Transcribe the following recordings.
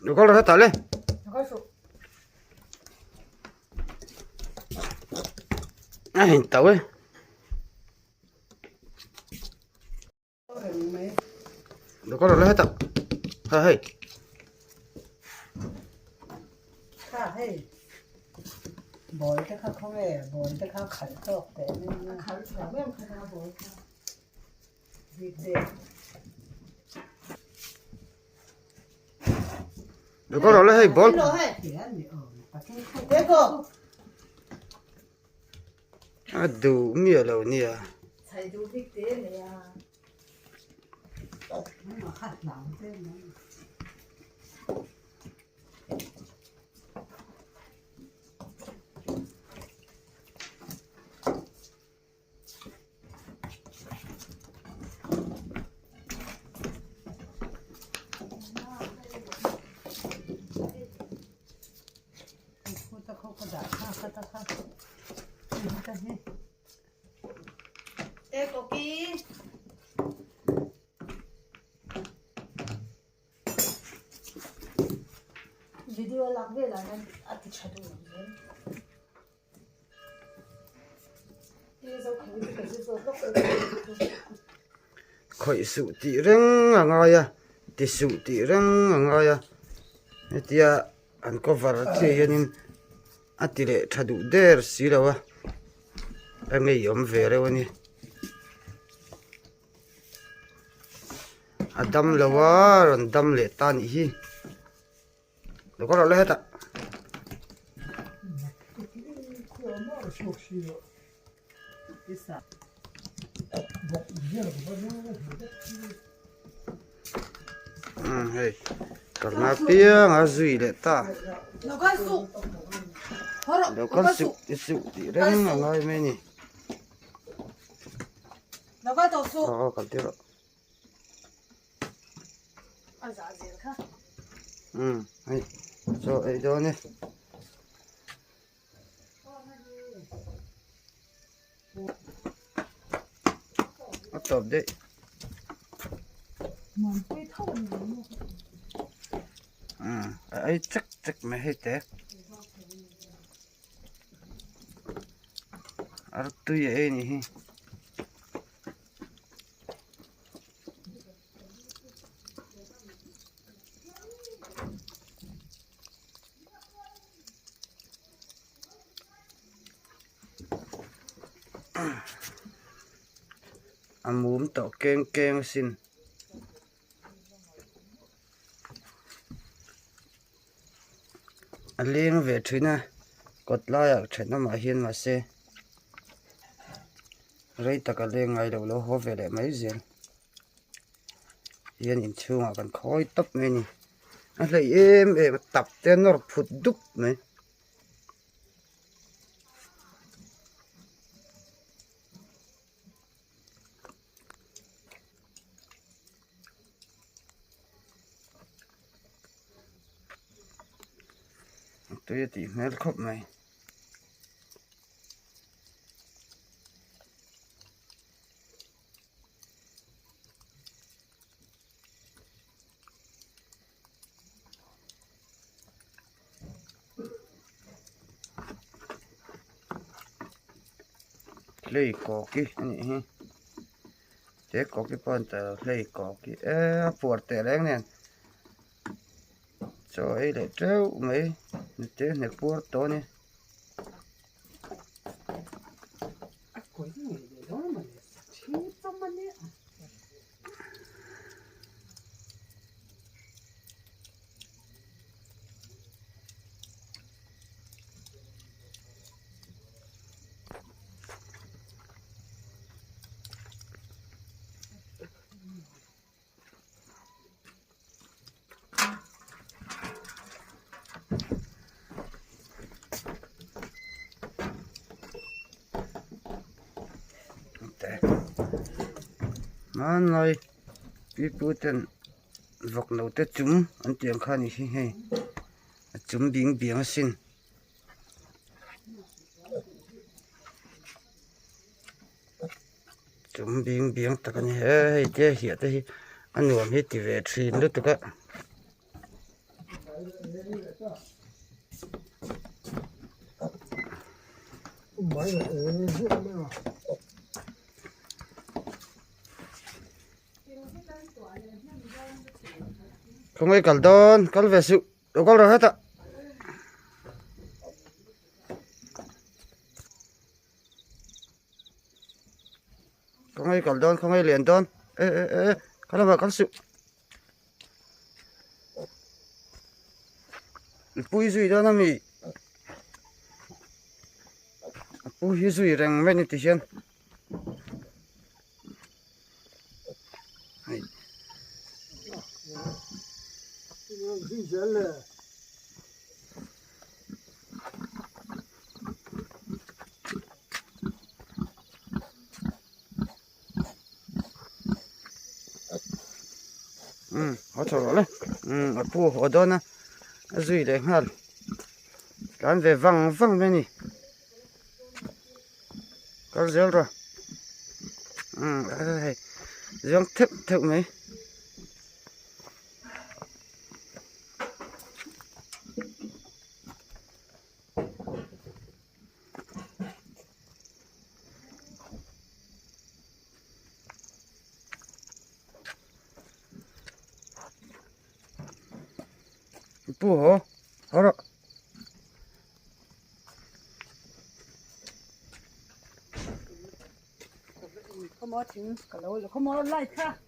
Được con rồi tao lên. Ai tao ấy. Được con rồi lên hết tao. Hey. Hey. Boy ta khá không nghe, boy ta khá khẩn tốt để nên khẩn là mấy ông khẩn là boy ta việc đẹp. Được con rồi lên hey bol. À đủ mía lâu nè. Sai đủ việc đẹp này à. Mà khát lòng thế mà. Ê cô kia video lạc về là nên ăn thịt chả đủ rồi. Đi đâu không biết cái gì rồi lúc Khởi sự tỉ răng à ngay à. Tỉ sự tỉ răng à ngay à. Thì anh có vợ thì nên à tỉ lệ thật đủ đẹp xí đâu à. Em ấy yếm về rồi nè. À đâm lâu à rồi đâm lệ tan ý. Được con rồi lên hết ạ. Hey, karena piang azui le ta. nó có sụ Đâu có sự thì răng là ngay mấy nè. nó có tổ sụ Còn tiếc rồi. ăn giá gì khác Hay, cho ấy đó nè. Bắt tập đấy. mòn quay thâu Ấy chắc mày hết thế. Ở tôi vậy nè. Ăn muỗng tao keng xin. Anh lên về thứ nè. Cột lại ở trên nó mà hiên mà xe. Rồi ta cả lên ngay đầu lô hô về lại mấy diện. Hiên in chung à còn khói tóc mấy nè. Anh lấy em tập tên nó phụt đúc mấy. Tôi thì mẹ khóc này. Lấy cỏ kì anh nhỉ. Thế có cái con tờ lấy cỏ kì. Phuột tè lén nè. Cho ấy để trâu mấy. Thế này phuột to nè. Mà nói bị Putin vọc nấu tết chúng anh tiếng khăn như thế chúng biến xin chúng biến tất cả như thế thế hiện thế anh nuông hết thì về xin lúc tụi cái không ai cẩn đón cẩn về sự đâu có rồi hết ạ không ai cẩn đón không ai liền đón ê cái là cái sự bùi duy đó nằm gì bùi duy rằng bên này thì xem họ cho rồi ở bùa họ đó nè duy để hal cái về văng bên này có riêng rồi riêng thép mấy bùa họ rồi không có tiếng cả lâu rồi không có lại khác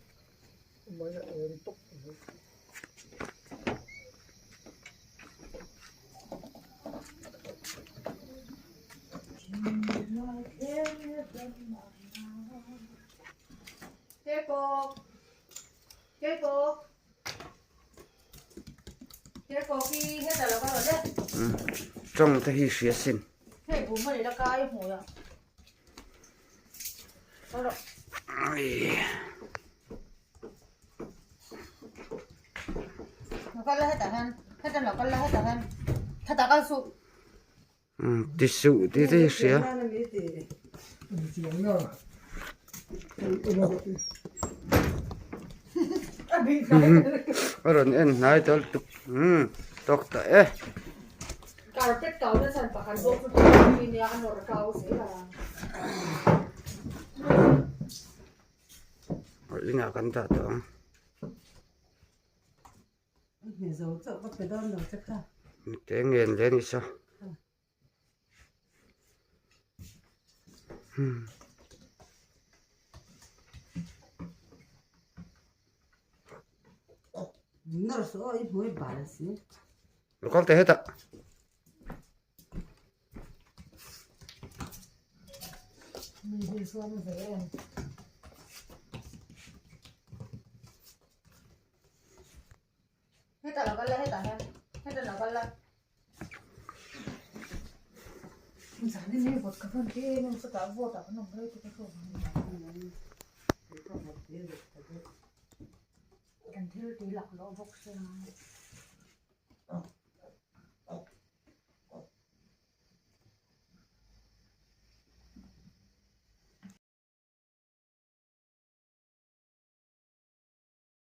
Thế cô Thế cô khi hết rồi là có rồi đấy trong thì xía xin thế bố mày là cái hổ à có rồi nó có lấy hết cả han hết rồi là có lấy hết cả han thật là cao su tí sự tí thì xía ở rồi em nói tôi tóc tại cả tết cao nó sản phẩm đồ của mình nhà ăn rồi cao sẽ là ở nhà căn tạ đó người giấu sợ có phải đơn đâu chắc không thế nghiền lên thì sao nó số ít mới bảo xí nó có thể hết ạ mình đi xuống với em hết rồi là có lấy hết cả han hết rồi là có lấy sáng nay mình vượt cái phần kia mình sẽ cả vượt cả nó đây thì cái không cần thiếu tí lọc lỗ bốc xương